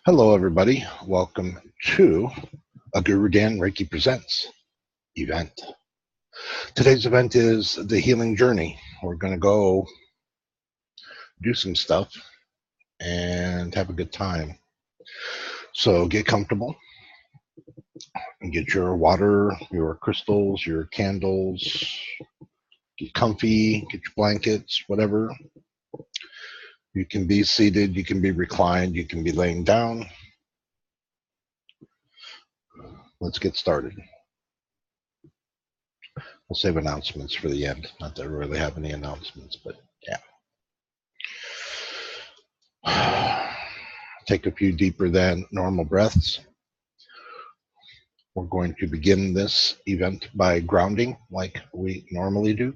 Hello, everybody. Welcome to a GuruDan Reiki Presents event. Today's event is the healing journey. We're going to go do some stuff and have a good time. So get comfortable and get your water, your crystals, your candles, get comfy, get your blankets, whatever. You can be seated, you can be reclined, you can be laying down. Let's get started. We'll save announcements for the end. Not that I really have any announcements, but yeah. Take a few deeper than normal breaths. We're going to begin this event by grounding like we normally do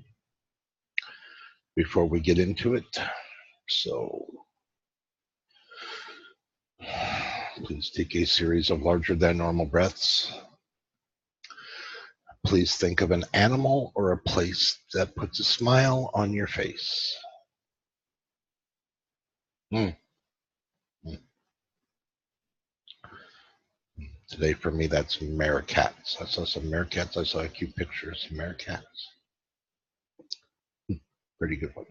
before we get into it. So please take a series of larger than normal breaths. Please think of an animal or a place that puts a smile on your face. Today for me, that's meerkats. I saw some meerkats. I saw a cute pictures of meerkats. Pretty good one.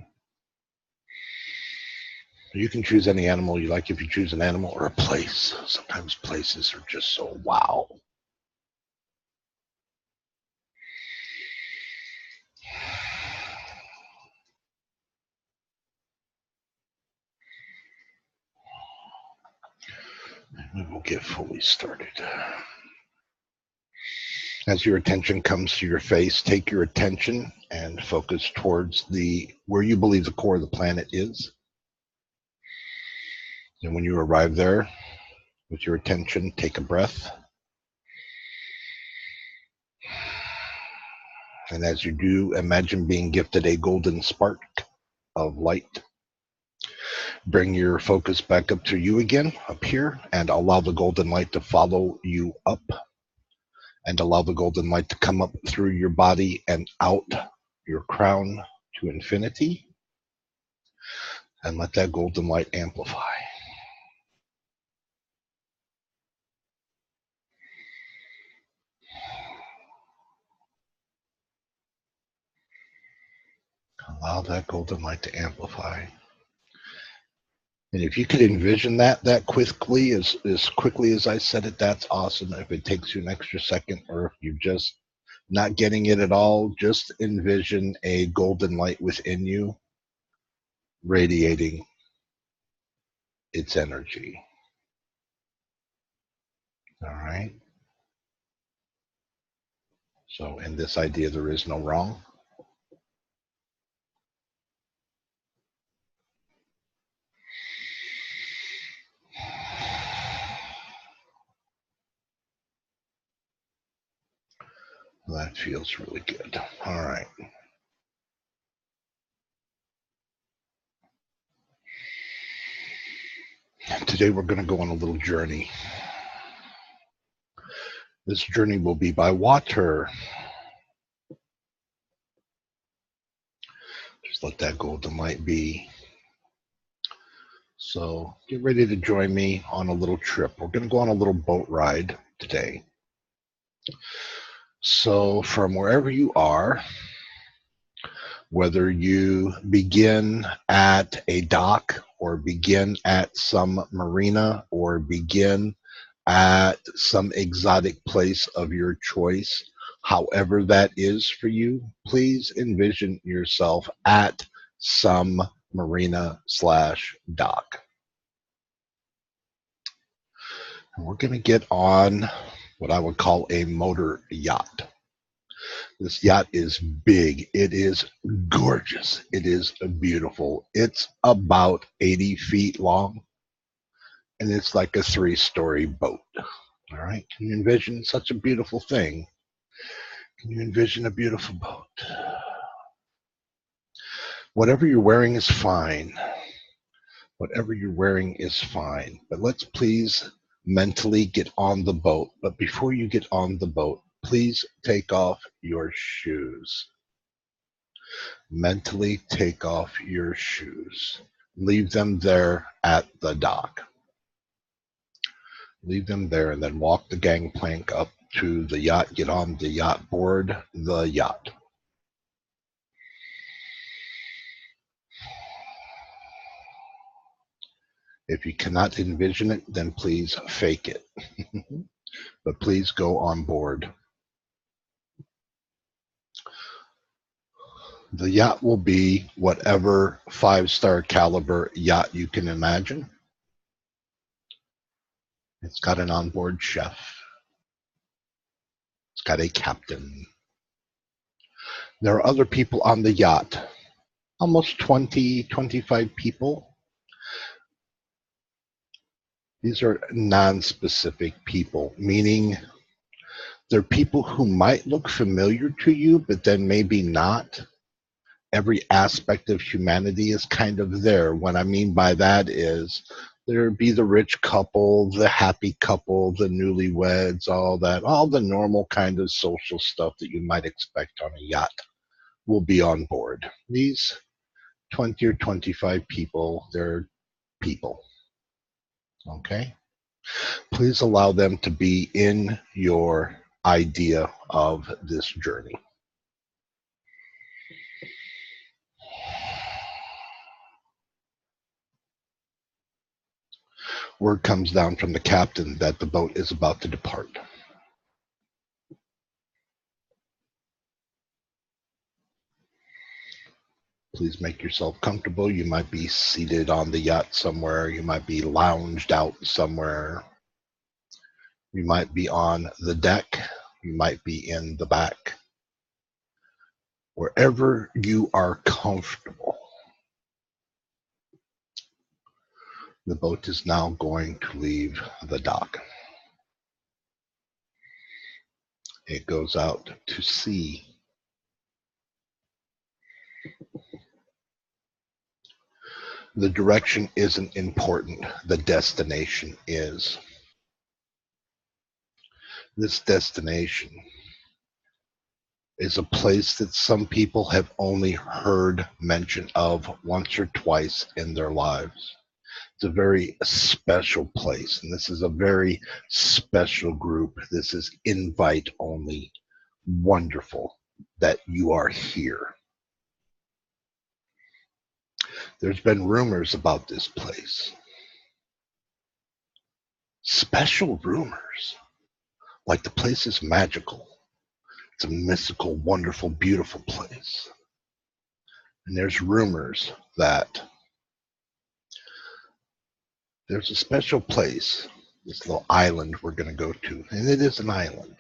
You can choose any animal you like if you choose an animal or a place. Sometimes places are just so wow. We will get fully started. As your attention comes to your face, take your attention and focus towards where you believe the core of the planet is. And when you arrive there, with your attention, take a breath. And as you do, imagine being gifted a golden spark of light. Bring your focus back up to you again, up here, and allow the golden light to follow you up. And allow the golden light to come up through your body and out your crown to infinity. And let that golden light amplify. Allow that golden light to amplify. And if you could envision that quickly, as quickly as I said it, that's awesome. If it takes you an extra second, or if you're just not getting it at all, just envision a golden light within you radiating its energy. All right. So in this idea, there is no wrong. That feels really good. All right. Today we're going to go on a little journey. This journey will be by water. Just let that golden light be. So get ready to join me on a little trip. We're going to go on a little boat ride today. So from wherever you are, whether you begin at a dock or begin at some marina or begin at some exotic place of your choice, however that is for you, please envision yourself at some marina/dock. And we're going to get on what I would call a motor yacht. This yacht is big. It is gorgeous. It is beautiful. It's about 80 feet long, and it's like a 3-story boat. All right. Can you envision such a beautiful thing? Can you envision a beautiful boat? Whatever you're wearing is fine. Whatever you're wearing is fine. But let's please mentally get on the boat. But before you get on the boat, please take off your shoes. Mentally take off your shoes. Leave them there at the dock. Leave them there and then walk the gangplank up to the yacht. Get on the yacht, board the yacht. If you cannot envision it, then please fake it. But please go on board. The yacht will be whatever 5-star caliber yacht you can imagine. It's got an onboard chef. It's got a captain. There are other people on the yacht, almost 20, 25 people. These are non-specific people, meaning they're people who might look familiar to you, but then maybe not. Every aspect of humanity is kind of there. What I mean by that is there'd be the rich couple, the happy couple, the newlyweds, all that, all the normal kind of social stuff that you might expect on a yacht will be on board. These 20 or 25 people, they're people. Okay? Please allow them to be in your idea of this journey. Word comes down from the captain that the boat is about to depart. Please make yourself comfortable. You might be seated on the yacht somewhere. You might be lounged out somewhere. You might be on the deck. You might be in the back. Wherever you are comfortable, the boat is now going to leave the dock. It goes out to sea. The direction isn't important. The destination is. This destination is a place that some people have only heard mention of once or twice in their lives. It's a very special place, and this is a very special group. This is invite only. Wonderful that you are here. There's been rumors about this place. Special rumors. Like the place is magical. It's a mystical, wonderful, beautiful place. And there's rumors that there's a special place, this little island we're going to go to, and it is an island.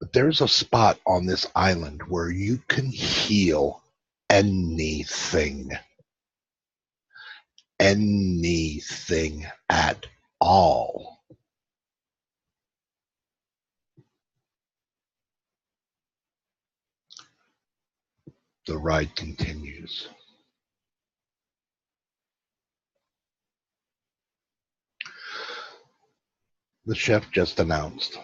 But there's a spot on this island where you can heal anything. Anything at all. The ride continues. The chef just announced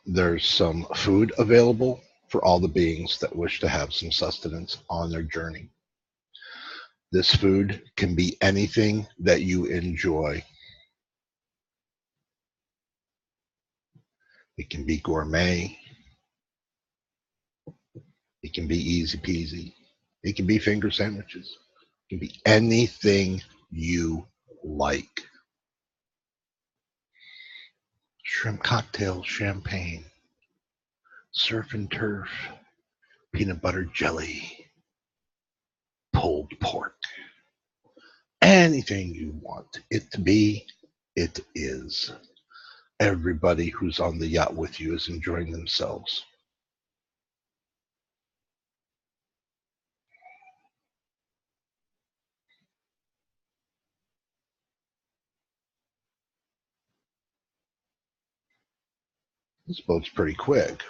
there's some food available for all the beings that wish to have some sustenance on their journey. This food can be anything that you enjoy. It can be gourmet. It can be easy peasy. It can be finger sandwiches. It can be anything you like. Shrimp cocktails, champagne, surf and turf, peanut butter jelly, pulled pork. Anything you want it to be, it is. Everybody who's on the yacht with you is enjoying themselves. This boat's pretty quick.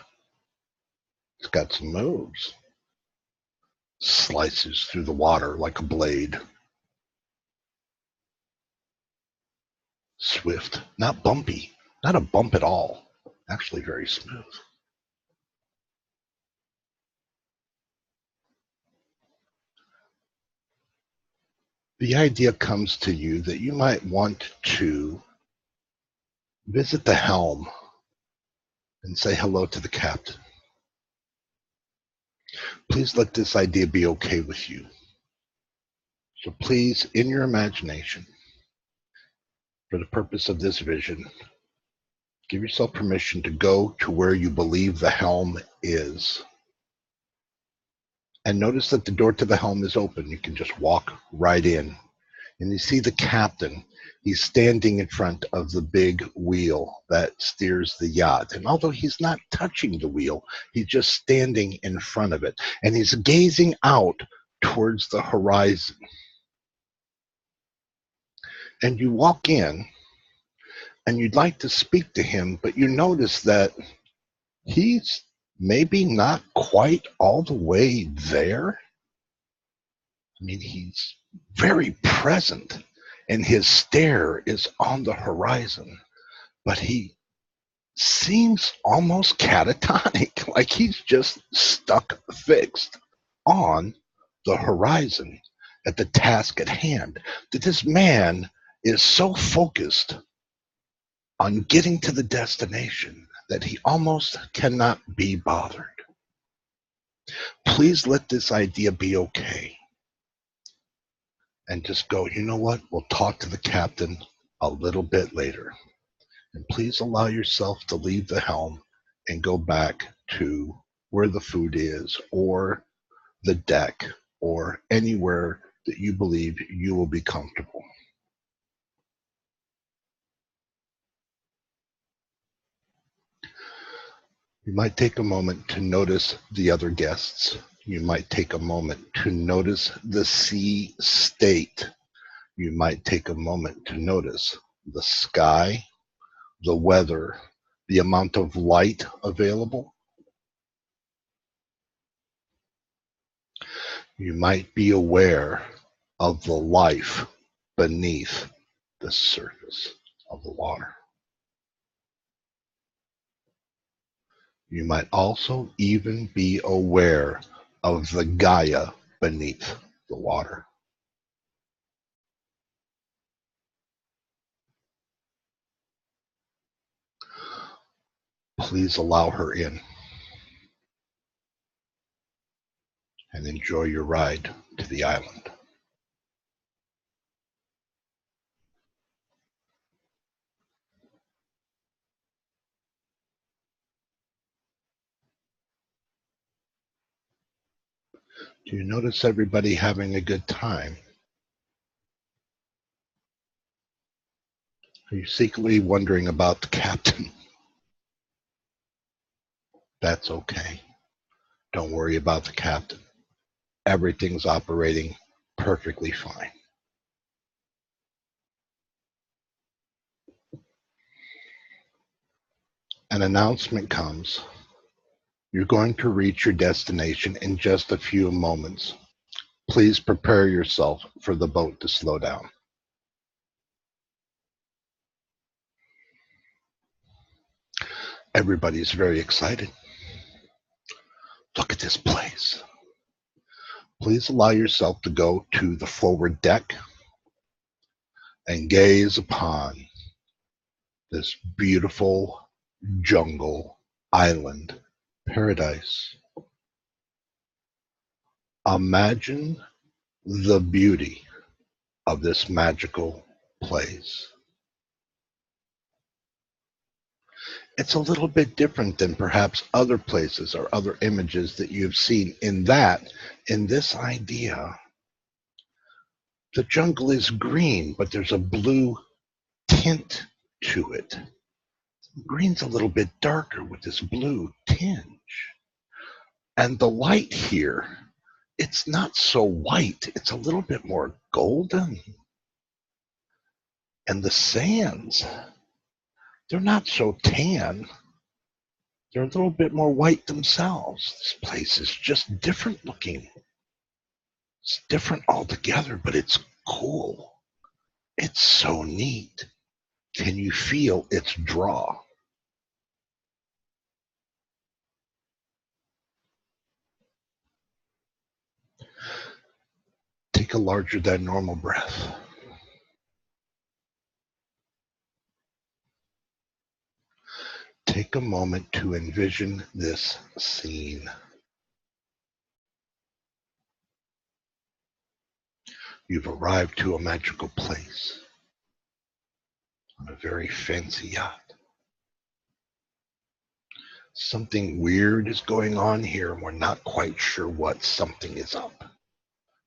It's got some moves. Slices through the water like a blade. Swift, not bumpy, not a bump at all. Actually very smooth. The idea comes to you that you might want to Visit the helm and say hello to the captain. Please let this idea be okay with you. So please, in your imagination, for the purpose of this vision, give yourself permission to go to where you believe the helm is. And notice that the door to the helm is open. You can just walk right in. And you see the captain. He's standing in front of the big wheel that steers the yacht. And although he's not touching the wheel, he's just standing in front of it. And he's gazing out towards the horizon. And you walk in, and you'd like to speak to him, but you notice that he's maybe not quite all the way there. I mean, he's very present, and his stare is on the horizon, but he seems almost catatonic, like he's just stuck fixed on the horizon at the task at hand. That this man is so focused on getting to the destination that he almost cannot be bothered. Please let this idea be okay. And just go, you know what? We'll talk to the captain a little bit later. And please allow yourself to leave the helm and go back to where the food is, or the deck, or anywhere that you believe you will be comfortable. You might take a moment to notice the other guests. You might take a moment to notice the sea state. You might take a moment to notice the sky, the weather, the amount of light available. You might be aware of the life beneath the surface of the water. You might also even be aware of the Gaia beneath the water. Please allow her in and enjoy your ride to the island. Do you notice everybody having a good time? Are you secretly wondering about the captain? That's okay. Don't worry about the captain. Everything's operating perfectly fine. An announcement comes. You're going to reach your destination in just a few moments. Please prepare yourself for the boat to slow down. Everybody's very excited. Look at this place. Please allow yourself to go to the forward deck and gaze upon this beautiful jungle island paradise. Imagine the beauty of this magical place. It's a little bit different than perhaps other places or other images that you've seen in this idea. The jungle is green, but there's a blue tint to it. Green's a little bit darker with this blue tinge. And the light here, it's not so white, it's a little bit more golden. And the sands, they're not so tan. They're a little bit more white themselves. This place is just different looking. It's different altogether, but it's cool. It's so neat. Can you feel its draw? Take a larger than normal breath. take a moment to envision this scene. You've arrived to a magical place on a very fancy yacht. Something weird is going on here, and we're not quite sure what something is up.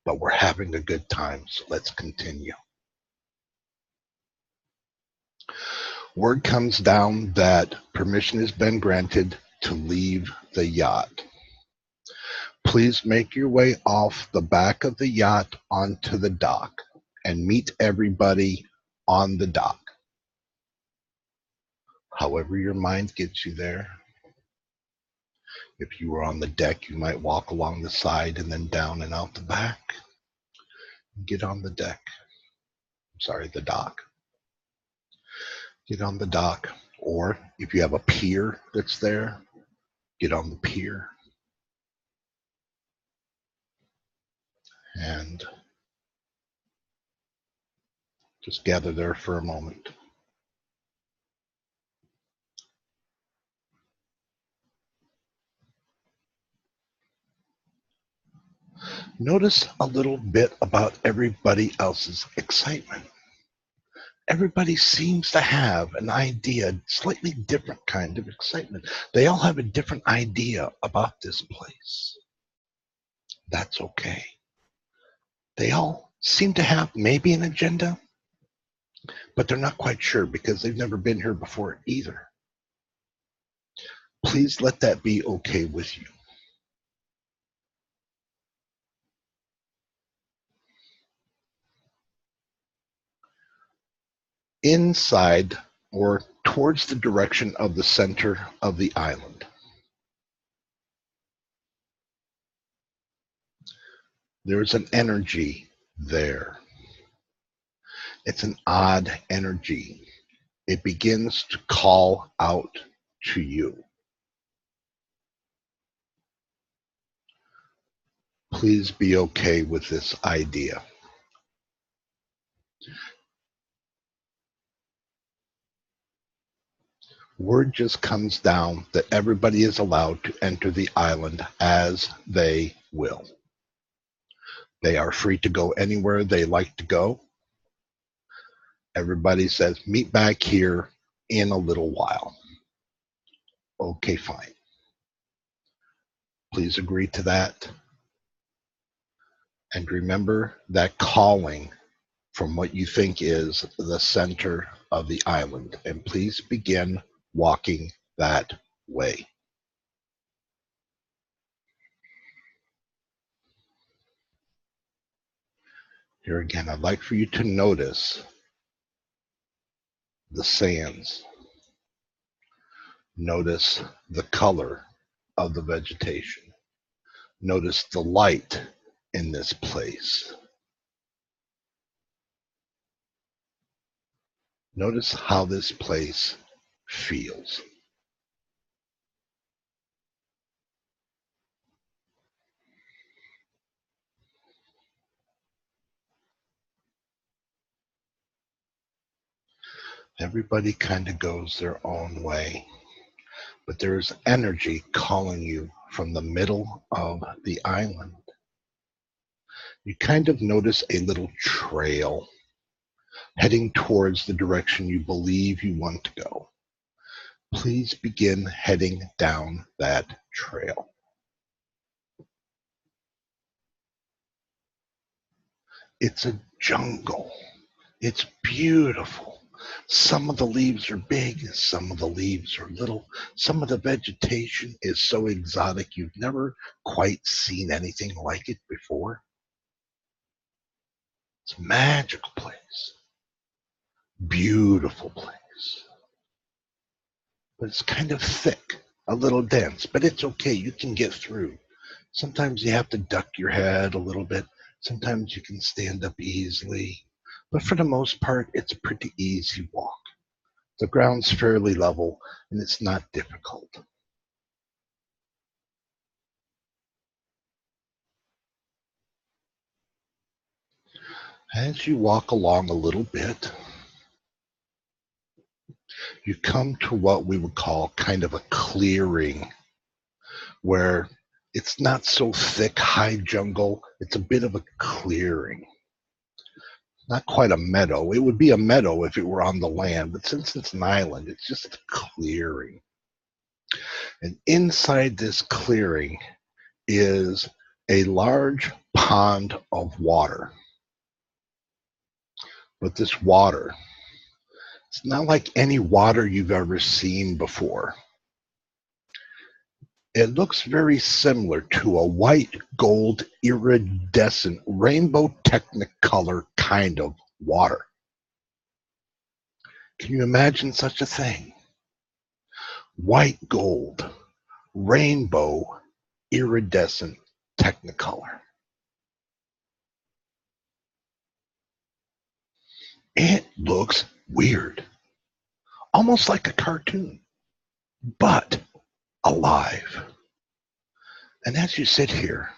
But we're having a good time, so let's continue. Word comes down that permission has been granted to leave the yacht. Please make your way off the back of the yacht onto the dock and meet everybody on the dock. However your mind gets you there. If you were on the deck, you might walk along the side and then down and out the back. Get on the deck. Sorry, the dock. Get on the dock. Or if you have a pier that's there, get on the pier. And just gather there for a moment. Notice a little bit about everybody else's excitement. Everybody seems to have an idea, slightly different kind of excitement. They all have a different idea about this place. That's okay. They all seem to have maybe an agenda, but they're not quite sure because they've never been here before either. Please let that be okay with you. Inside or towards the direction of the center of the island, there's an energy there. It's an odd energy. It begins to call out to you. Please be okay with this idea. Word just comes down that everybody is allowed to enter the island as they will. They are free to go anywhere they like to go. Everybody says, meet back here in a little while. Okay, fine. Please agree to that. And remember that calling from what you think is the center of the island. And please begin walking that way. Here again, I'd like for you to notice the sands. Notice the color of the vegetation. Notice the light in this place. Notice how this place feels. Everybody kind of goes their own way, but there is energy calling you from the middle of the island. You kind of notice a little trail heading towards the direction you believe you want to go. Please begin heading down that trail. It's a jungle. It's beautiful. Some of the leaves are big, some of the leaves are little. Some of the vegetation is so exotic you've never quite seen anything like it before. It's a magical place. Beautiful place. But it's kind of thick, a little dense, but it's okay. You can get through. Sometimes you have to duck your head a little bit. Sometimes you can stand up easily. But for the most part, it's a pretty easy walk. The ground's fairly level and it's not difficult. As you walk along a little bit, You come to what we would call kind of a clearing, where it's not so thick, high jungle. It's a bit of a clearing. Not quite a meadow. It would be a meadow if it were on the land, but since it's an island, it's just a clearing. And inside this clearing is a large pond of water. But this water, it's not like any water you've ever seen before. It looks very similar to a white gold iridescent rainbow technicolor kind of water. Can you imagine such a thing? White gold, rainbow, iridescent technicolor. It looks weird, almost like a cartoon, but alive. And as you sit here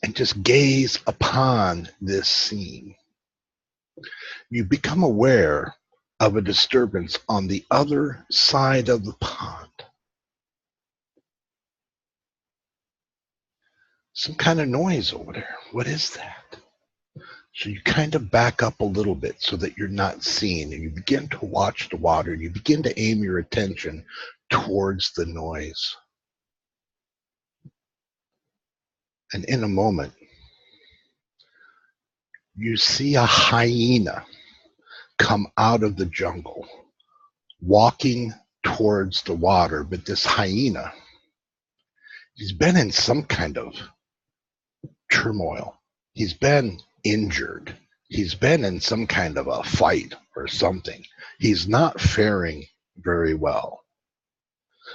and just gaze upon this scene, you become aware of a disturbance on the other side of the pond. Some kind of noise over there. What is that? So you kind of back up a little bit so that you're not seen, and you begin to watch the water. You begin to aim your attention towards the noise. And in a moment, you see a hyena come out of the jungle, walking towards the water. But this hyena, he's been in some kind of turmoil. He's been injured. He's been in some kind of a fight or something. He's not faring very well.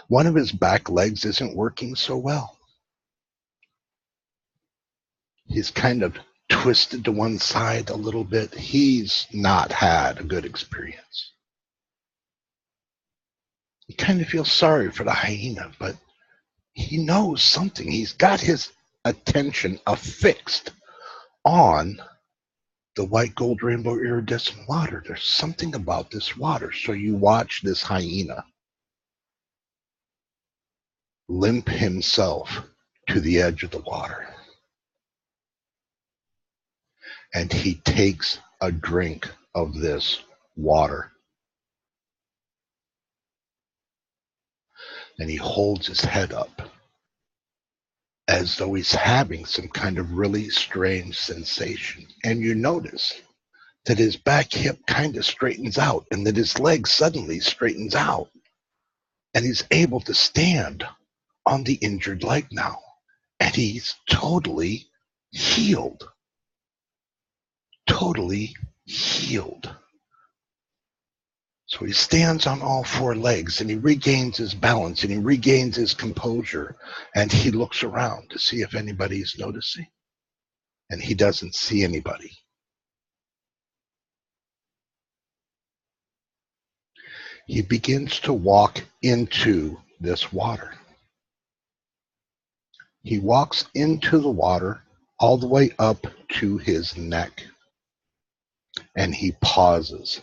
One of his back legs isn't working so well. He's kind of twisted to one side a little bit. He's not had a good experience. You kind of feel sorry for the hyena, but he knows something. He's got his attention affixed on the white gold rainbow iridescent water. There's something about this water. So you watch this hyena limp himself to the edge of the water. And he takes a drink of this water. And he holds his head up as though he's having some kind of really strange sensation. And you notice that his back hip kind of straightens out and that his leg suddenly straightens out. And he's able to stand on the injured leg now. And he's totally healed. Totally healed. So he stands on all four legs and he regains his balance and he regains his composure, and he looks around to see if anybody's noticing. And he doesn't see anybody. He begins to walk into this water. He walks into the water all the way up to his neck, and he pauses.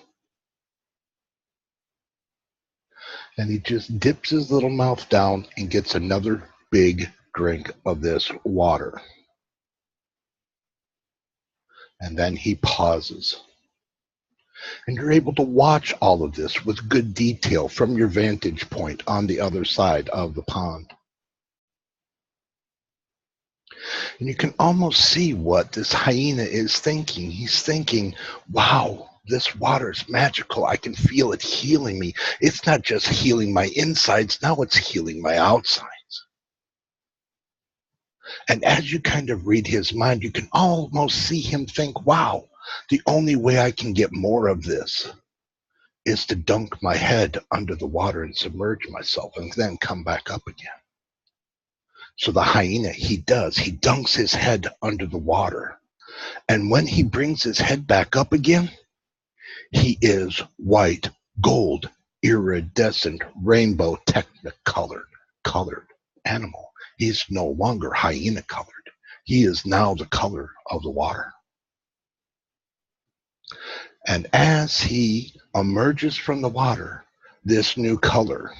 And he just dips his little mouth down and gets another big drink of this water. And then he pauses. And you're able to watch all of this with good detail from your vantage point on the other side of the pond. And you can almost see what this hyena is thinking. He's thinking, wow, this water is magical. I can feel it healing me. It's not just healing my insides, now it's healing my outsides. And as you kind of read his mind, you can almost see him think, wow, the only way I can get more of this is to dunk my head under the water and submerge myself and then come back up again. So the hyena, he dunks his head under the water. And when he brings his head back up again, he is white, gold, iridescent, rainbow, colored animal. He's no longer hyena colored. He is now the color of the water. And as he emerges from the water, this new color.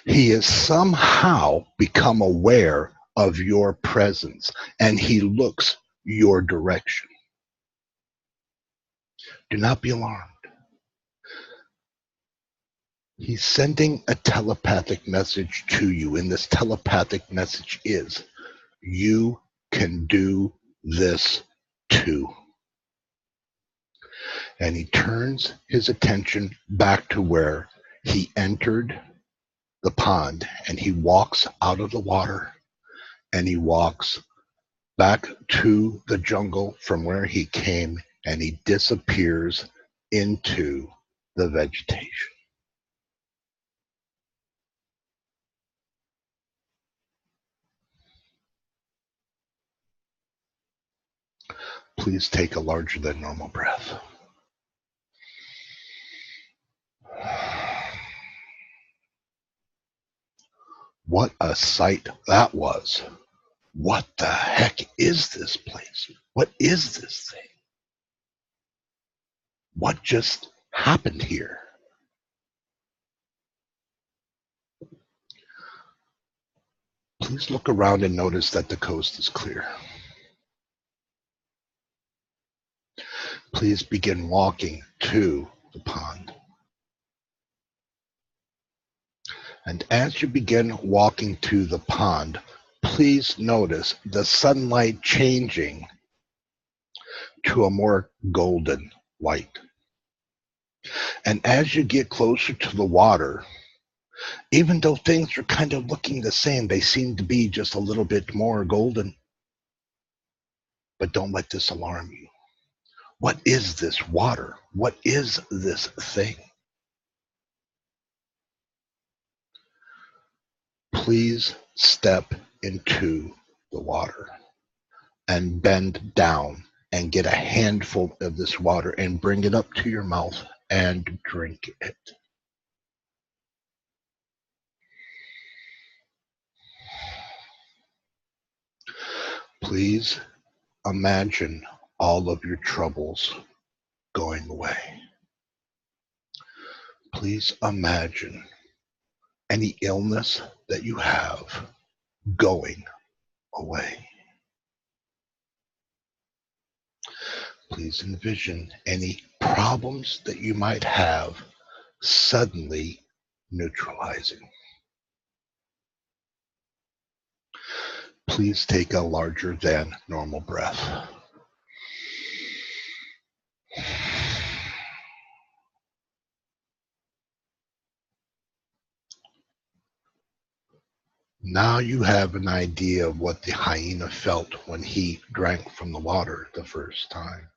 He has somehow become aware of your presence, and he looks your direction. Do not be alarmed. He's sending a telepathic message to you, and this telepathic message is, you can do this too. And he turns his attention back to where he entered the pond, and he walks out of the water, and he walks back to the jungle from where he came, and he disappears into the vegetation. Please take a larger than normal breath. What a sight that was. What the heck is this place? What is this thing? What just happened here? Please look around and notice that the coast is clear. Please begin walking to the pond. And as you begin walking to the pond, please notice the sunlight changing to a more golden white. And as you get closer to the water, even though things are kind of looking the same, they seem to be just a little bit more golden. But don't let this alarm you. What is this water? What is this thing? Please step into the water and bend down and get a handful of this water and bring it up to your mouth and drink it. Please imagine all of your troubles going away. Please imagine any illness that you have going away. Please envision any problems that you might have suddenly neutralizing. Please take a larger than normal breath. Now you have an idea of what the hyena felt when he drank from the water the first time.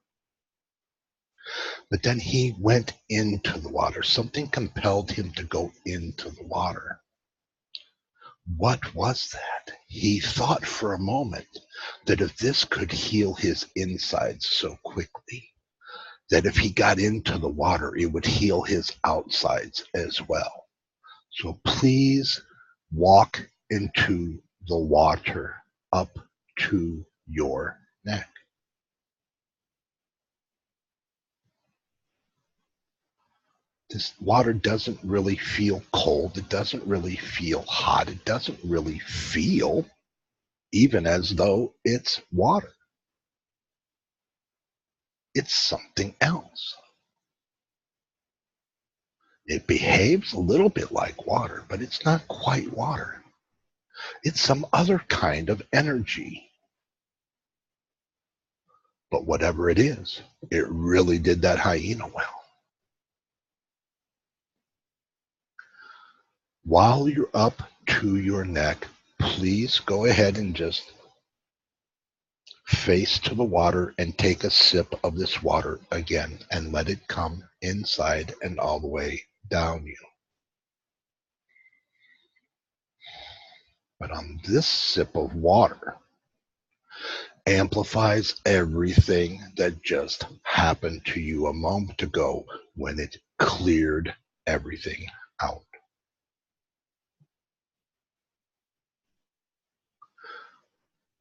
But then he went into the water. Something compelled him to go into the water. What was that? He thought for a moment that if this could heal his insides so quickly, that if he got into the water, it would heal his outsides as well. So please walk into the water up to your neck. This water doesn't really feel cold. It doesn't really feel hot. It doesn't really feel even as though it's water. It's something else. It behaves a little bit like water, but it's not quite water. It's some other kind of energy. But whatever it is, it really did that hyena well. While you're up to your neck, please go ahead and just face to the water and take a sip of this water again and let it come inside and all the way down you. But on this sip of water amplifies everything that just happened to you a moment ago when it cleared everything out.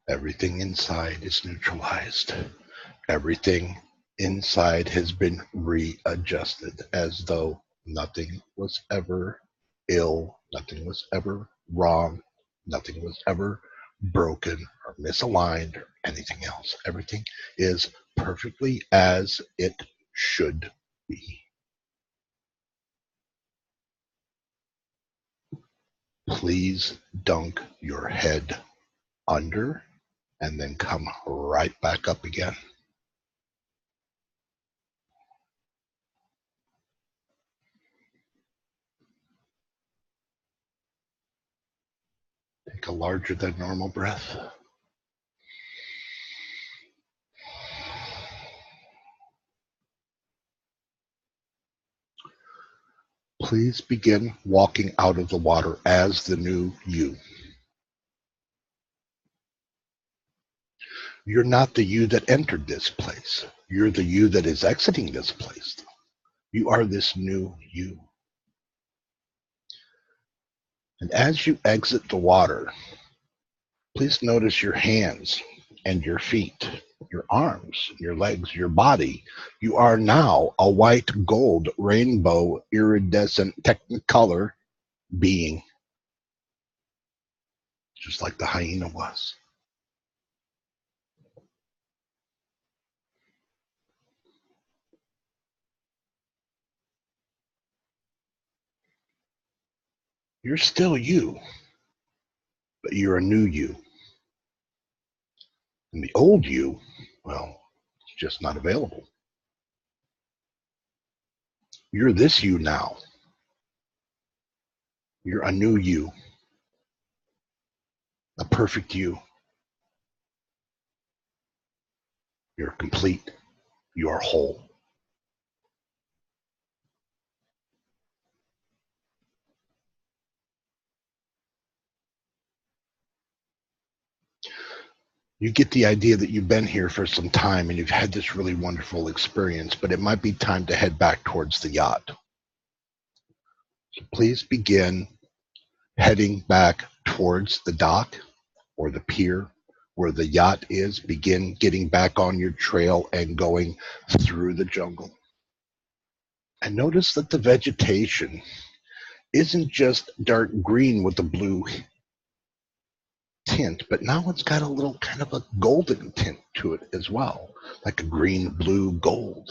Everything inside is neutralized. Everything inside has been readjusted as though Nothing was ever ill. Nothing was ever wrong. Nothing was ever broken or misaligned or anything else. Everything is perfectly as it should be. Please dunk your head under and then come right back up again. Take a larger than normal breath. Please begin walking out of the water as the new you. You're not the you that entered this place. You're the you that is exiting this place. You are this new you. And as you exit the water, please notice your hands and your feet, your arms, your legs, your body. You are now a white, gold, rainbow, iridescent, technicolor being, just like the hyena was. You're still you, but you're a new you. And the old you, well, it's just not available. You're this you now. You're a new you, a perfect you. You're complete. You are whole. You get the idea that you've been here for some time and you've had this really wonderful experience, but it might be time to head back towards the yacht. So please begin heading back towards the dock or the pier where the yacht is. Begin getting back on your trail and going through the jungle. And notice that the vegetation isn't just dark green with a blue tint, but now it's got a little kind of a golden tint to it as well, like a green, blue, gold.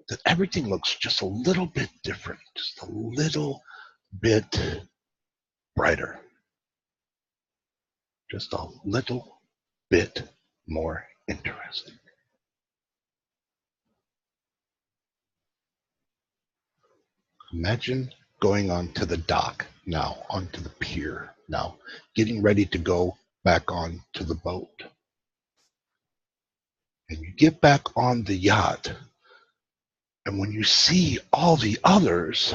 That everything looks just a little bit different, just a little bit brighter, just a little bit more interesting. Imagine going onto the dock now, onto the pier now, getting ready to go back on to the boat. And you get back on the yacht, and when you see all the others,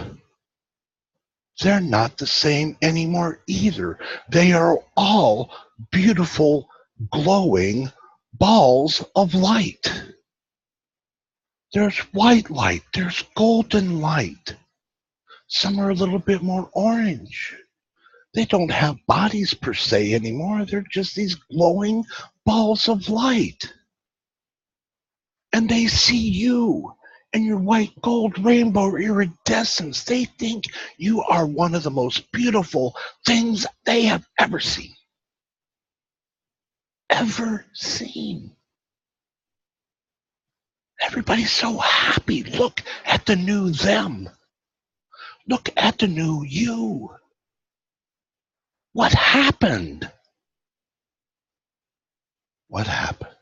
they're not the same anymore either. They are all beautiful, glowing balls of light. There's white light, there's golden light. Some are a little bit more orange. They don't have bodies per se anymore. They're just these glowing balls of light. And they see you and your white gold rainbow iridescence. They think you are one of the most beautiful things they have ever seen. Ever seen. Everybody's so happy. Look at the new them. Look at the new you. What happened? What happened?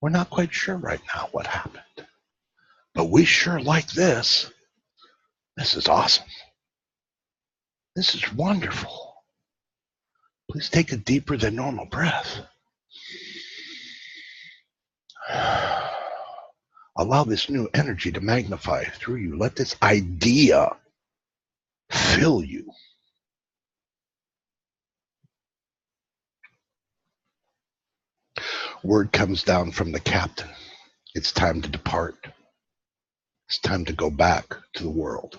We're not quite sure right now what happened. But we sure like this. This is awesome. This is wonderful. Please take a deeper than normal breath. Allow this new energy to magnify through you. Let this idea fill you. Word comes down from the captain. It's time to depart. It's time to go back to the world.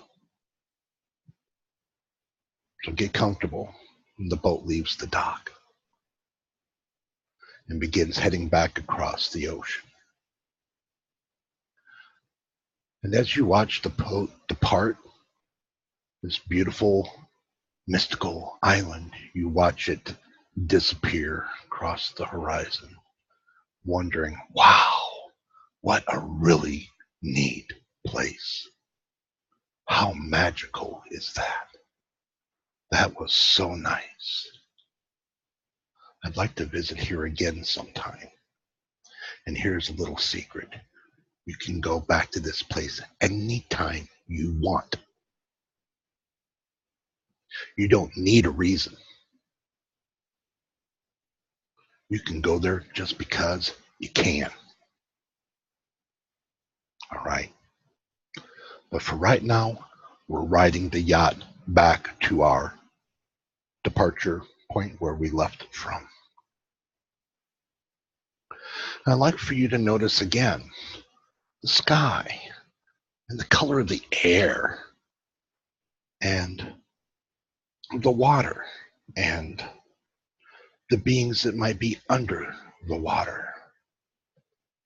So get comfortable. The boat leaves the dock and begins heading back across the ocean. And as you watch the boat depart, this beautiful, mystical island, you watch it disappear across the horizon, wondering, wow, what a really neat place. How magical is that? That was so nice. I'd like to visit here again sometime. And here's a little secret. You can go back to this place anytime you want. You don't need a reason. You can go there just because you can. All right. But for right now, we're riding the yacht back to our departure point where we left it from. I'd like for you to notice again the sky and the color of the air and the water and the beings that might be under the water.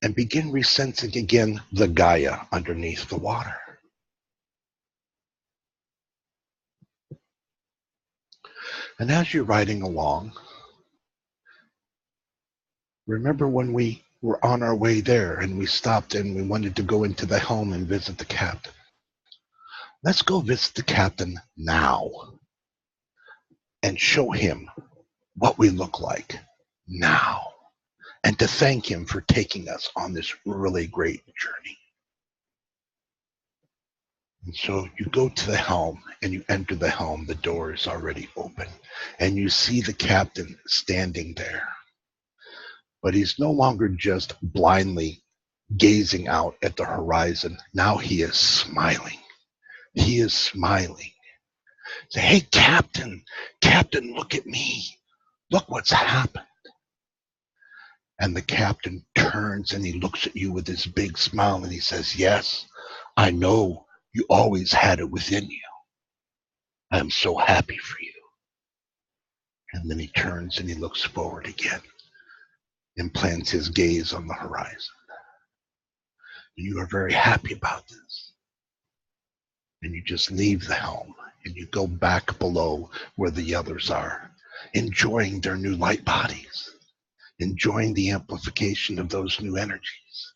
And begin resensing again the Gaia underneath the water. And as you're riding along, remember when we were on our way there and we stopped and we wanted to go into the home and visit the captain. Let's go visit the captain now and show him what we look like now and to thank him for taking us on this really great journey. And so you go to the helm and you enter the helm, the door is already open and you see the captain standing there. But he's no longer just blindly gazing out at the horizon. Now he is smiling. He is smiling. Say, hey, Captain, look at me. Look what's happened. And the captain turns and he looks at you with his big smile and he says, yes, I know you always had it within you. I'm so happy for you. And then he turns and he looks forward again and plants his gaze on the horizon. You are very happy about this. And you just leave the helm and you go back below where the others are, enjoying their new light bodies, enjoying the amplification of those new energies,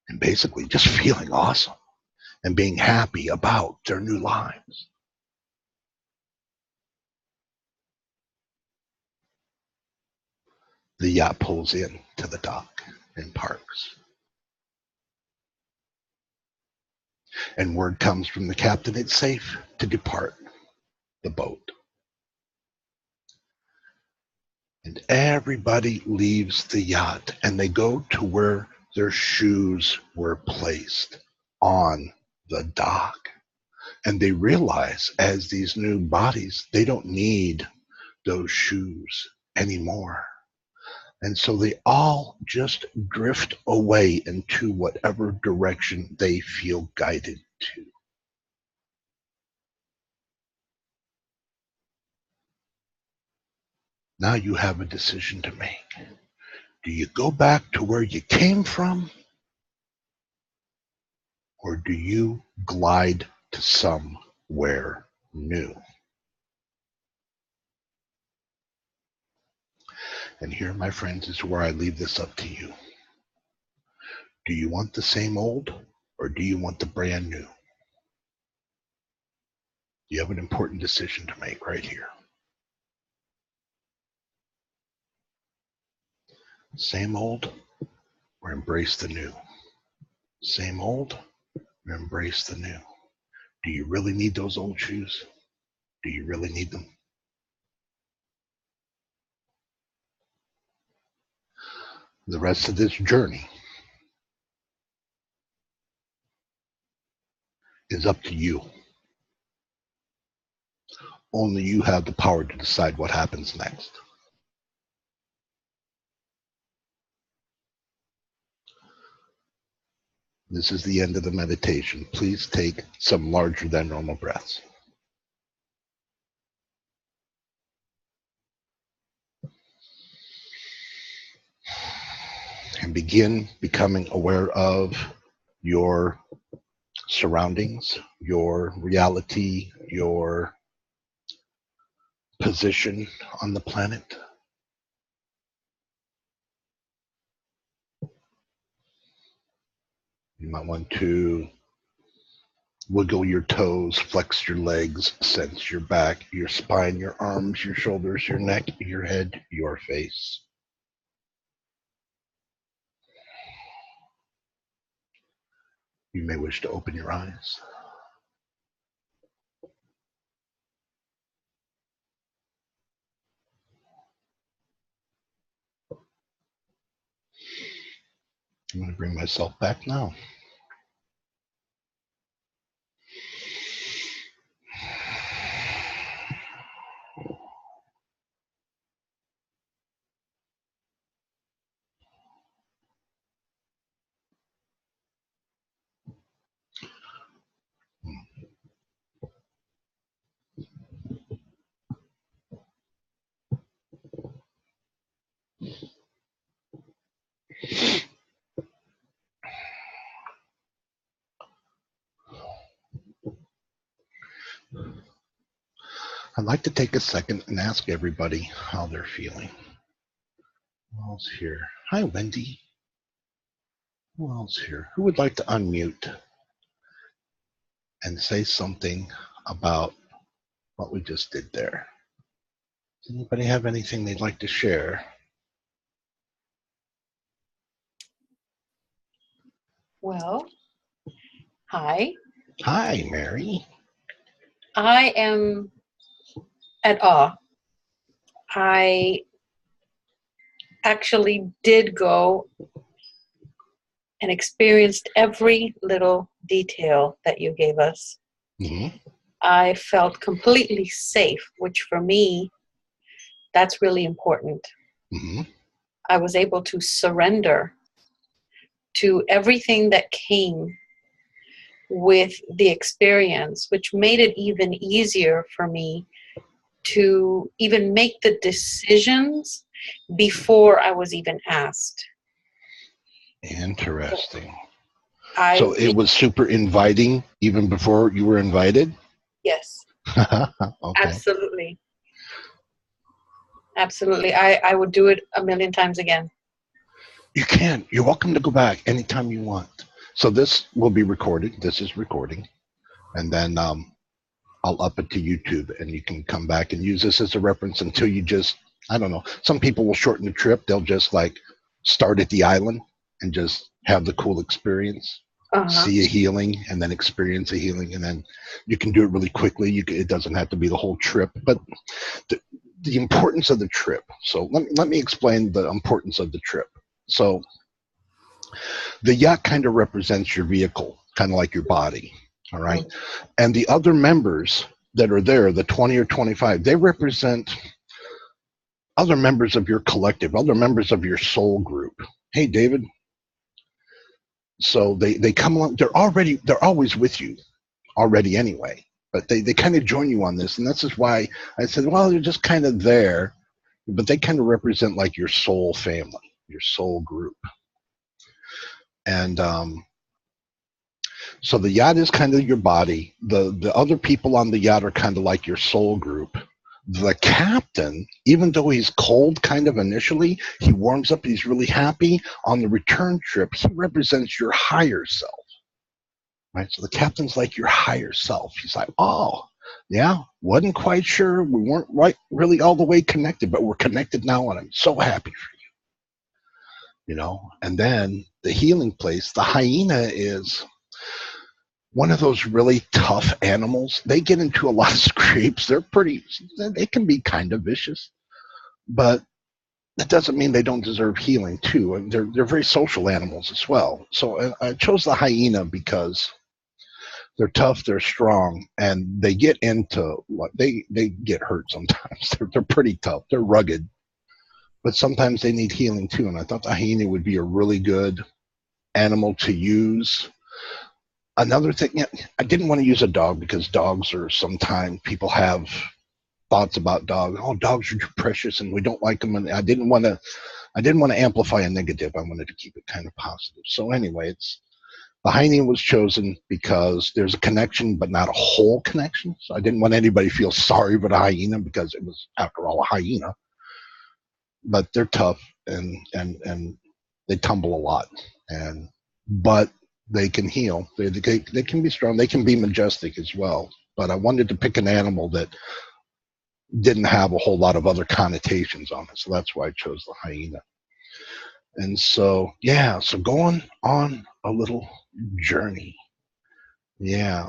and basically just feeling awesome and being happy about their new lives. The yacht pulls in to the dock and parks. And word comes from the captain, it's safe to depart the boat. And everybody leaves the yacht and they go to where their shoes were placed on the dock. And they realize as these new bodies, they don't need those shoes anymore. And so they all just drift away into whatever direction they feel guided to. Now you have a decision to make. Do you go back to where you came from? Or do you glide to somewhere new? And here, my friends, is where I leave this up to you. Do you want the same old or do you want the brand new? You have an important decision to make right here. Same old or embrace the new? Same old or embrace the new? Do you really need those old shoes? Do you really need them? The rest of this journey is up to you. Only you have the power to decide what happens next. This is the end of the meditation. Please take some larger than normal breaths. And begin becoming aware of your surroundings, your reality, your position on the planet. You might want to wiggle your toes, flex your legs, sense your back, your spine, your arms, your shoulders, your neck, your head, your face. You may wish to open your eyes. I'm going to bring myself back now. I'd like to take a second and ask everybody how they're feeling. Who else here? Hi, Wendy. Who else here? Who would like to unmute and say something about what we just did there? Does anybody have anything they'd like to share? Well, hi. Hi, Mary. I am at awe. I actually did go and experienced every little detail that you gave us. Mm-hmm. I felt completely safe, which for me, that's really important. Mm-hmm. I was able to surrender to everything that came with the experience, which made it even easier for me to even make the decisions before I was even asked. Interesting. I So it was super inviting even before you were invited? Yes. Okay. Absolutely. Absolutely. I would do it a million times again. You can. You're welcome to go back anytime you want. So this will be recorded. This is recording. And then I'll up it to YouTube and you can come back and use this as a reference until you just, I don't know. Some people will shorten the trip. They'll just like start at the island and just have the cool experience, see a healing, and then experience a healing. And then you can do it really quickly. It doesn't have to be the whole trip. But the importance of the trip. So let me explain the importance of the trip. So the yacht kind of represents your vehicle, kind of like your body. All right. And the other members that are there, the 20 or 25, they represent other members of your collective, other members of your soul group. Hey, David. So they come along, they're always with you already anyway, but they kind of join you on this. And this is why I said, well, they're just kind of there, but they kind of represent like your soul family, your soul group. And so the yacht is kind of your body. The other people on the yacht are kind of like your soul group. The captain, even though he's cold kind of initially, he warms up, he's really happy. On the return trip, he represents your higher self. Right? So the captain's like your higher self. He's like, oh, yeah, wasn't quite sure. We weren't really all the way connected, but we're connected now, and I'm so happy for you. You know, and then the healing place, the hyena is one of those really tough animals. They get into a lot of scrapes. They can be kind of vicious, but that doesn't mean they don't deserve healing too. And they're very social animals as well. So I chose the hyena because they're tough, they're strong, and they get into they get hurt sometimes. They're pretty tough. They're rugged, but sometimes they need healing too. And I thought the hyena would be a really good animal to use. Another thing, I didn't want to use a dog because dogs are sometimes people have thoughts about dogs. Oh, dogs are too precious and we don't like them. And I didn't want to amplify a negative. I wanted to keep it kind of positive. So anyway, The hyena was chosen because there's a connection, but not a whole connection. So I didn't want anybody to feel sorry for the hyena because it was, after all, a hyena. But they're tough and they tumble a lot, but they can heal. They can be strong. They can be majestic as well. But I wanted to pick an animal that didn't have a whole lot of other connotations on it, so that's why I chose the hyena. And so, yeah, so going on a little journey. Yeah.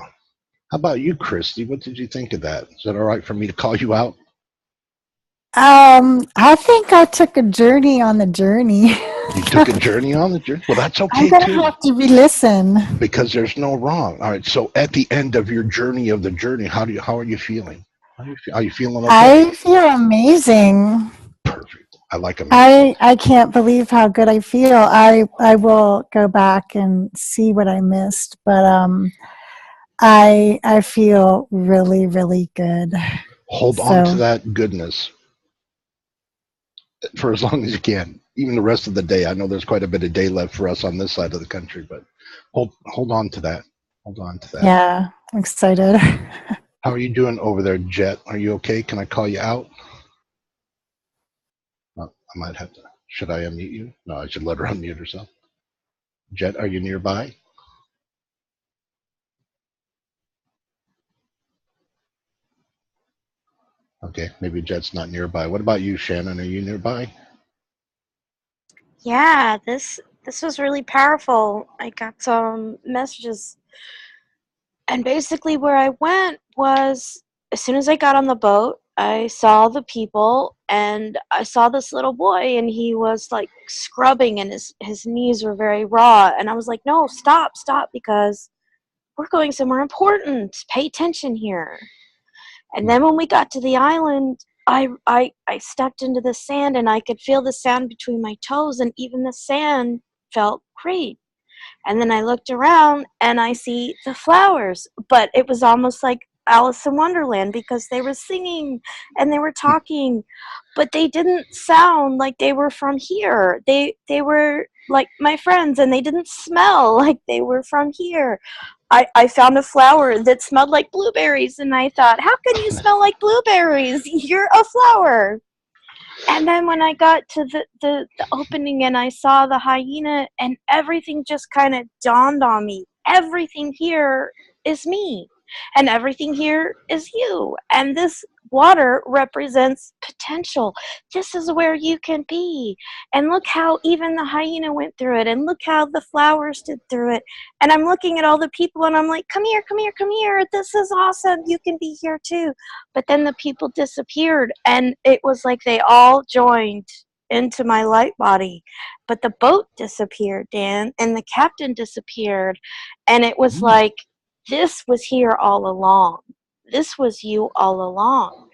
How about you, Christy? What did you think of that? Is that all right for me to call you out? I think I took a journey on the journey. You took a journey on the journey? Well, that's I'm okay gonna too, have to re-listen. because there's no wrong. All right. So at the end of your journey of the journey, how are you feeling? Are you feeling okay? I feel amazing. Perfect. I like amazing. I can't believe how good I feel. I will go back and see what I missed, but I feel really, really good. Hold on to So that goodness for as long as you can, even the rest of the day. I know there's quite a bit of day left for us on this side of the country, but hold on to that. Hold on to that. yeah, I'm excited. How are you doing over there, Jet? Are you okay? Can I call you out? I might have to. Should I unmute you? No, I should let her unmute herself. Jet, are you nearby? Okay, maybe Jet's not nearby. What about you, Shannon? Are you nearby? Yeah, this was really powerful. I got some messages, and basically where I went was, as soon as I got on the boat, I saw the people, and I saw this little boy, and he was like scrubbing, and his knees were very raw, and I was like, no, stop, because we're going somewhere important. Pay attention here. And then when we got to the island, I stepped into the sand, and I could feel the sand between my toes, and even the sand felt great. And then I looked around and I see the flowers, but it was almost like Alice in Wonderland, because they were singing and they were talking, but they didn't sound like they were from here. They were like my friends, and they didn't smell like they were from here. I found a flower that smelled like blueberries, and I thought, how can you smell like blueberries? You're a flower. And then when I got to the opening and I saw the hyena, and everything just kind of dawned on me. Everything here is me, and everything here is you. And this water represents potential. This is where you can be. And look how even the hyena went through it, and look how the flowers did through it. And I'm looking at all the people, and I'm like, come here, come here, come here. This is awesome. You can be here too. But then the people disappeared, and it was like they all joined into my light body. But the boat disappeared, Dan, and the captain disappeared. And it was like, this was here all along. This was you all along.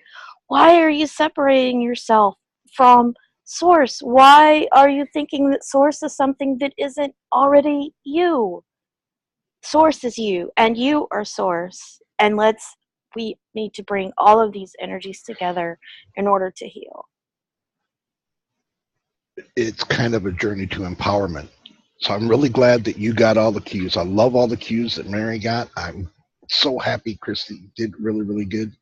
Why are you separating yourself from Source? Why are you thinking that Source is something that isn't already you? Source is you, and you are Source. And we need to bring all of these energies together in order to heal. It's kind of a journey to empowerment. So I'm really glad that you got all the cues. I love all the cues that Mary got. I'm so happy Christy did really, really good.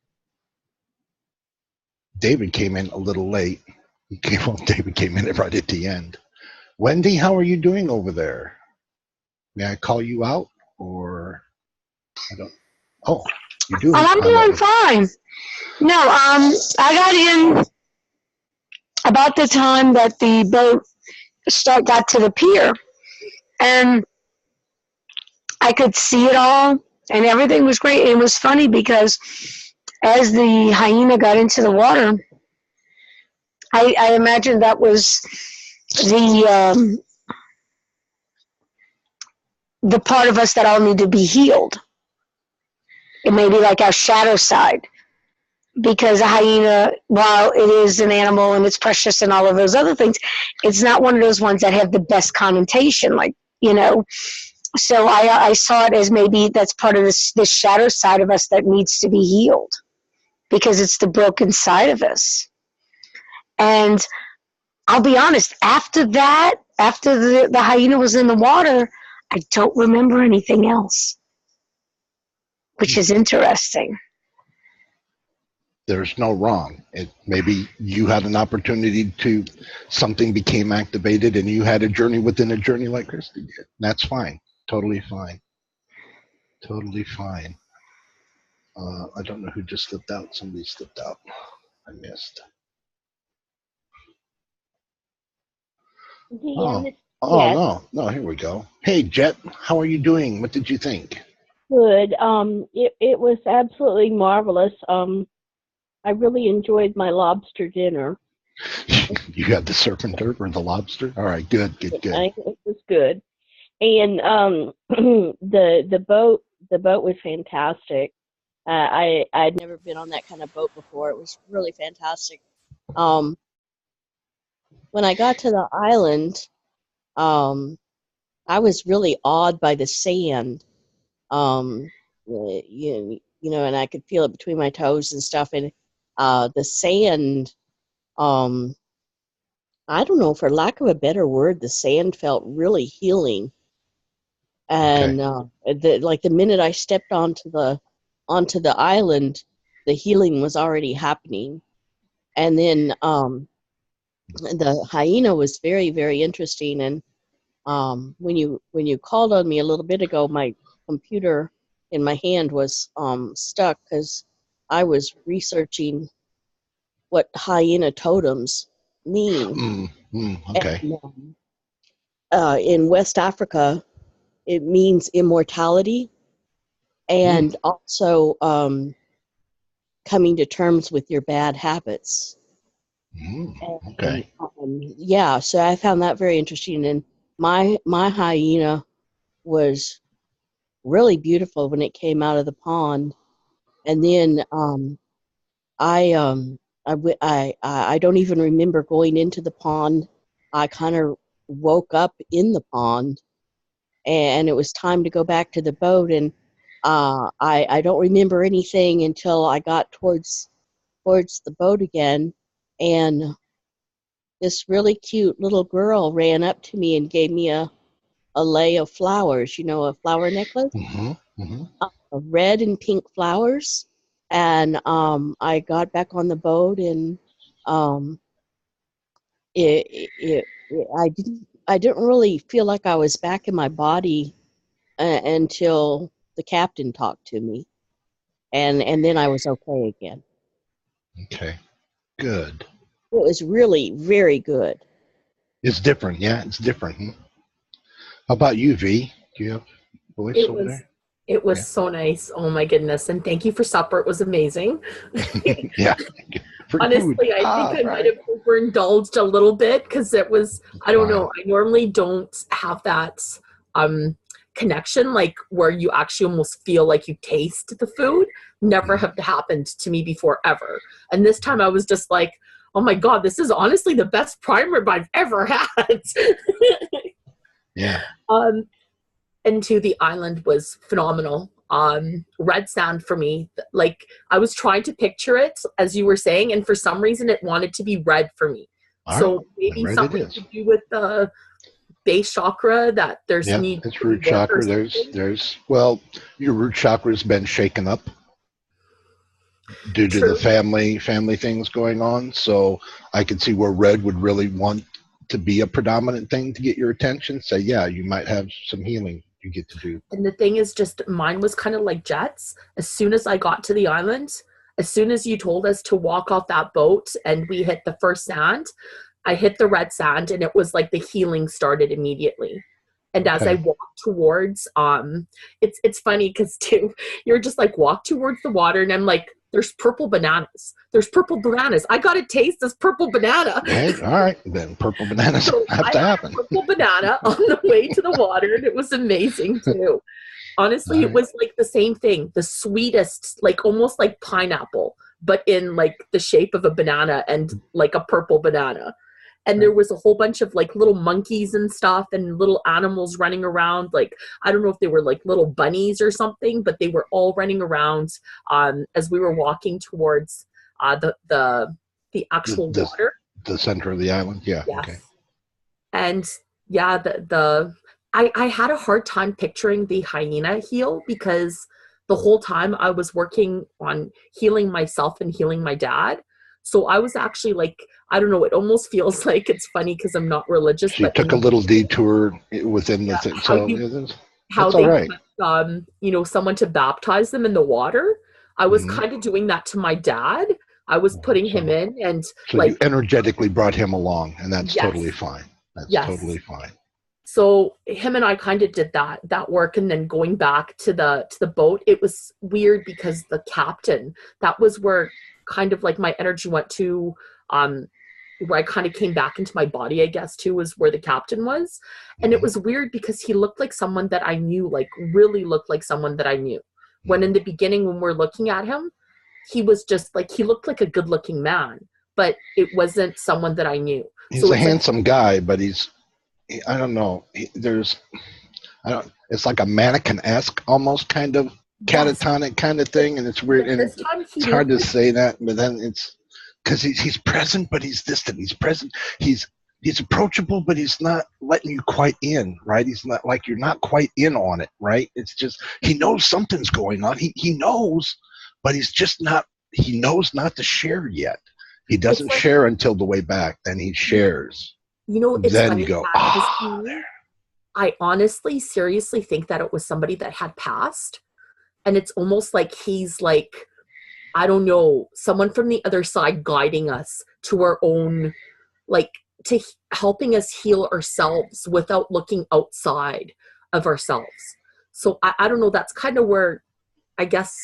David came in a little late. David came in right at the end. Wendy, how are you doing over there? May I call you out, or I don't? Oh, you do. I'm doing fine. No, I got in about the time that the boat got to the pier, and I could see it all, and everything was great. It was funny because as the hyena got into the water, I imagined that was the part of us that all need to be healed. It may be like our shadow side. Because a hyena, while it is an animal and it's precious and all of those other things, it's not one of those ones that have the best connotation, like, So I saw it as maybe that's part of this shadow side of us that needs to be healed, because it's the broken side of us. And I'll be honest, after the hyena was in the water, I don't remember anything else, which is interesting. There's no wrong. Maybe you had an opportunity to, something became activated and you had a journey within a journey like Christy did. That's fine. Totally fine. Totally fine. I don't know who just slipped out. Somebody slipped out. I missed. DM is No, here we go. Hey, Jet, how are you doing? What did you think? good. It was absolutely marvelous. I really enjoyed my lobster dinner. You had the serpent or the lobster? All right, good. It was good. And the boat was fantastic. I'd never been on that kind of boat before. It was really fantastic. When I got to the island, I was really awed by the sand. And I could feel it between my toes and stuff. And the sand, I don't know, for lack of a better word, the sand felt really healing. And the minute I stepped onto the island, the healing was already happening. And then the hyena was very, very interesting. And when you called on me a little bit ago, my computer in my hand was stuck because I was researching what hyena totems mean. Okay. And, in West Africa, it means immortality and also coming to terms with your bad habits. Okay. And, so I found that very interesting. And my hyena was really beautiful when it came out of the pond. And then I don't even remember going into the pond. I kind of woke up in the pond, and it was time to go back to the boat. And I don't remember anything until I got towards the boat again, and this really cute little girl ran up to me and gave me a lei of flowers, a flower necklace, of red and pink flowers. And I got back on the boat, and I didn't really feel like I was back in my body until the captain talked to me, and then I was okay again. Okay, good. It was really very good. It's different, yeah. It's different. How about you, V? Do you have a voice over there? It was so nice. Oh my goodness. And thank you for supper. It was amazing. Yeah. Honestly, I think I might have overindulged a little bit because it was, I don't know, I normally don't have that connection, like where you actually almost feel like you taste the food. Never have happened to me before, ever. And this time I was just like, oh my God, this is honestly the best prime rib I've ever had. Yeah. And to the island was phenomenal. Red sand for me, like I was trying to picture it as you were saying, and for some reason it wanted to be red for me. So maybe something to do with the base chakra, that there's need. It's root chakra. There's well, your root chakra has been shaken up due to the family things going on. So I could see where red would really want to be a predominant thing to get your attention. So yeah, you might have some healing you get to do. And the thing is, just mine was kind of like Jet's. As soon as I got to the island, as soon as you told us to walk off that boat and we hit the first sand, I hit the red sand, and it was like the healing started immediately. And as I walked towards, it's funny because too, you're just like walk towards the water, and I'm like, there's purple bananas. There's purple bananas. I got to taste this purple banana. Okay, all right, then purple bananas have to happen. Purple banana on the way to the water, and it was amazing too. Honestly, it was like the same thing, the sweetest, like almost like pineapple, but in like the shape of a banana and like a purple banana. And there was a whole bunch of like little monkeys and stuff and little animals running around. Like, I don't know if they were like little bunnies or something, but they were all running around as we were walking towards the actual water. The center of the island, yeah. Yes. Okay. And yeah, the I had a hard time picturing the hyena heal because the whole time I was working on healing myself and healing my dad. So I was actually like, I don't know, it almost feels like it's funny because I'm not religious, She but in took a the little detour within the yeah, thing. So how that's all they right. put, you know, someone to baptize them in the water. I was Mhm. kind of doing that to my dad. I was putting him in and So you like, energetically brought him along, and that's yes, totally fine. That's yes. totally fine. So him and I kind of did that work, and then going back to the boat, it was weird because the captain, that was where kind of like my energy went to, where I kind of came back into my body, I guess, too, was where the captain was. And it was weird because he looked like someone that I knew, like really looked like someone that I knew. When in the beginning, when we're looking at him, he was just like, he looked like a good looking man, but it wasn't someone that I knew. He's So a it's like, handsome guy, but I don't know. It's like a mannequin-esque almost kind of yes, catatonic kind of thing, and it's weird. but And this time he it's hard looked to like, say that, but then it's because he's present, but he's distant. He's present. He's approachable, but he's not letting you quite in, right? He's not like you're not quite in on it, right? It's just he knows something's going on. He knows, but he's just not. He knows not to share yet. He it's doesn't like, share until the way back. Then he shares. you know, it's Then you funny, go, at this ah, point, I honestly, seriously think that it was somebody that had passed. And it's almost like he's like, I don't know, someone from the other side guiding us to our own, like, helping us heal ourselves without looking outside of ourselves. So I don't know, that's kind of where I guess,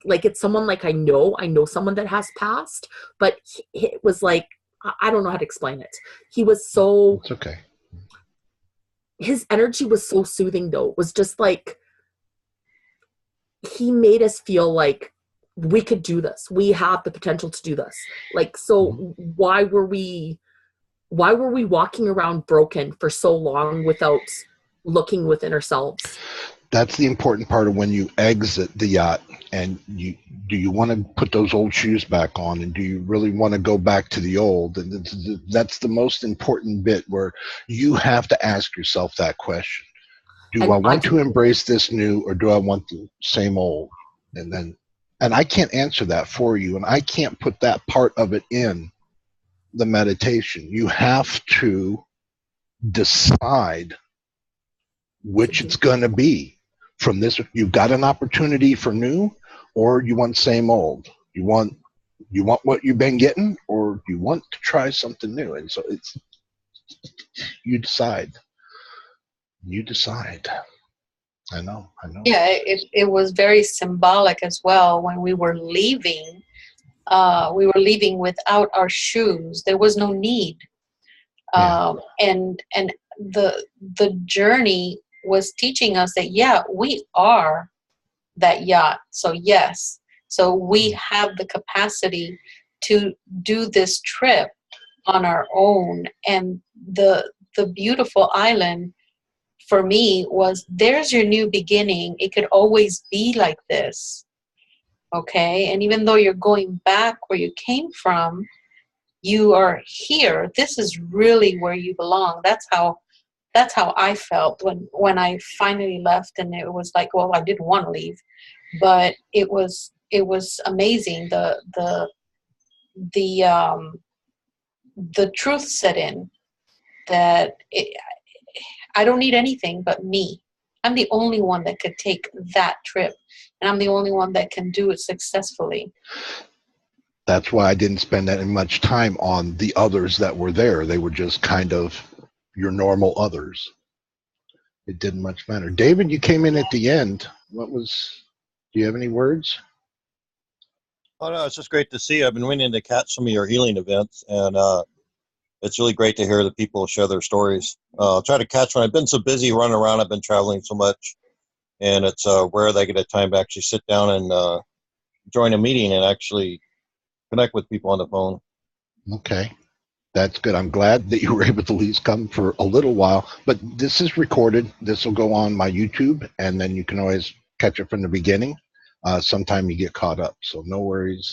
like, it's someone like I know someone that has passed, but it was like, I don't know how to explain it. He was so, it's okay. his energy was so soothing though. It was just like, he made us feel like we could do this. We have the potential to do this. Like, so why were we walking around broken for so long without looking within ourselves? That's the important part of when you exit the yacht, and do you want to put those old shoes back on, and do you really want to go back to the old? And that's the most important bit, where you have to ask yourself that question. Do And I I want to didn't. embrace this new, or do I want the same old? And I can't answer that for you, and I can't put that part of it in the meditation. You have to decide which it's going to be. From this, you've got an opportunity for new, or you want same old. You want what you've been getting, or you want to try something new. And so it's, you decide. You decide. I know. Yeah, it was very symbolic as well when we were leaving. We were leaving without our shoes. There was no need. And the journey was teaching us that, yeah, we are that yacht. So yes, so we have the capacity to do this trip on our own. And the beautiful island for me was, there's your new beginning. It could always be like this. Okay. And even though you're going back where you came from, you are here. This is really where you belong. That's how I felt when I finally left. And it was like, well, I didn't want to leave, but it was amazing. The truth set in that I don't need anything but me. I'm the only one that could take that trip, and I'm the only one that can do it successfully. That's why I didn't spend that much time on the others that were there. They were just kind of your normal others. It didn't much matter. David, you came in at the end. Do you have any words? Oh no, it's just great to see. I've been waiting to catch some of your healing events, and it's really great to hear the people share their stories. I'll try to catch one. I've been so busy running around. I've been traveling so much, and it's rare that I get a time to actually sit down and join a meeting and actually connect with people on the phone. Okay. That's good. I'm glad that you were able to at least come for a little while. But this is recorded. This will go on my YouTube, and then you can always catch it from the beginning. Sometime you get caught up. So no worries.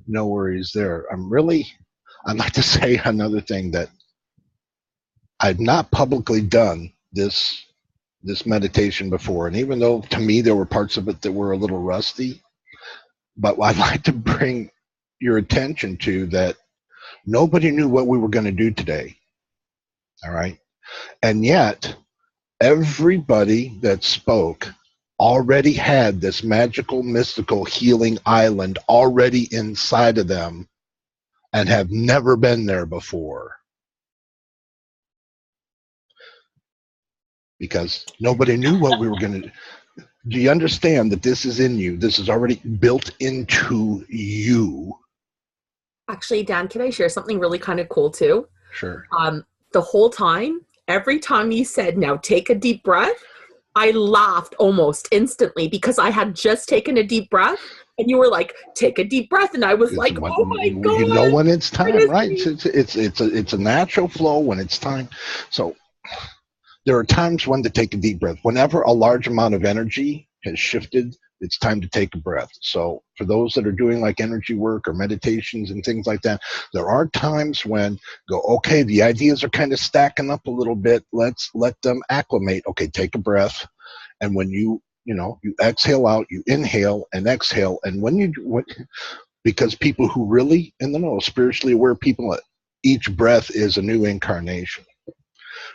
No worries there. I'd like to say another thing that I've not publicly done this meditation before, and even though to me there were parts of it that were a little rusty, but I'd like to bring your attention to that nobody knew what we were going to do today. All right. And yet everybody that spoke already had this magical, mystical healing island already inside of them and have never been there before. Because nobody knew what we were going to do. Do you understand that this is in you? This is already built into you. Actually, Dan, can I share something really kind of cool too? Sure. The whole time, every time you said, now take a deep breath, I laughed almost instantly because I had just taken a deep breath and you were like, take a deep breath. And I was like, oh my God. You know when it's time, right? It's a natural flow when it's time. So there are times when to take a deep breath. Whenever a large amount of energy has shifted, it's time to take a breath. So for those that are doing like energy work or meditations and things like that, there are times when go, okay, the ideas are kind of stacking up a little bit. Let's let them acclimate. Okay, take a breath. And when you exhale out, you inhale and exhale. And because people who really in the know, spiritually aware people, each breath is a new incarnation.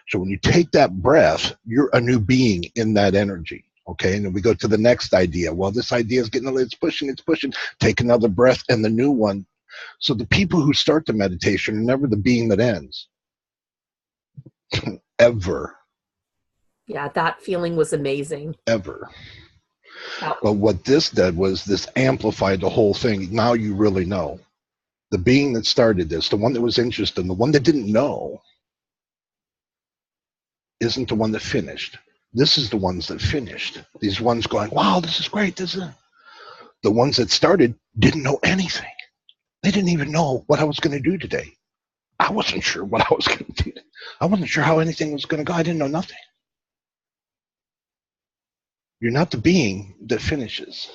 So when you take that breath, you're a new being in that energy. Okay, and then we go to the next idea. Well, this idea is getting, it's pushing. Take another breath and the new one. So the people who start the meditation are never the being that ends. Ever. Yeah, that feeling was amazing. Ever. But what this did was this amplified the whole thing. Now you really know. The being that started this, the one that was interested, the one that didn't know, isn't the one that finished. This is the ones that finished. These ones going, wow, this is great. The ones that started didn't know anything. They didn't even know what I was going to do today. I wasn't sure what I was going to do. I wasn't sure how anything was going to go. I didn't know nothing. You're not the being that finishes.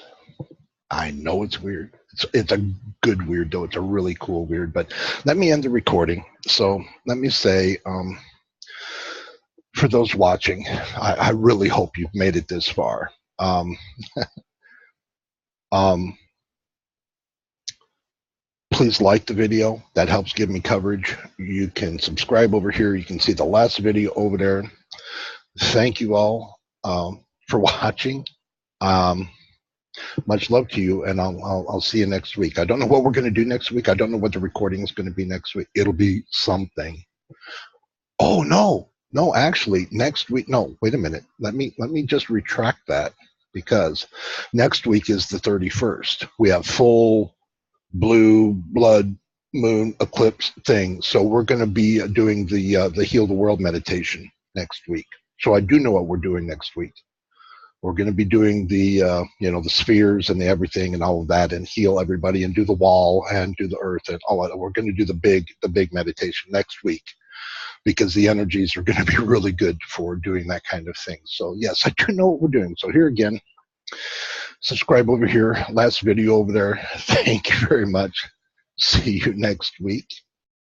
I know it's weird. It's a good weird, though. It's a really cool weird. But let me end the recording. So let me say, for those watching, I really hope you've made it this far. Please like the video. That helps give me coverage. You can subscribe over here. You can see the last video over there. Thank you all for watching. Much love to you, and I'll see you next week. I don't know what we're going to do next week. I don't know what the recording is going to be next week. It'll be something. Oh no, actually next week. No, wait a minute. Let me just retract that, because next week is the 31st. We have full blue blood moon eclipse thing, so we're going to be doing the Heal the World meditation next week. So I do know what we're doing next week. We're going to be doing the the spheres and the everything and all of that, and heal everybody, and do the wall and do the earth and all that. We're going to do the big meditation next week, because the energies are going to be really good for doing that kind of thing. So yes, I do know what we're doing. So here again, subscribe over here. Last video over there. Thank you very much. See you next week.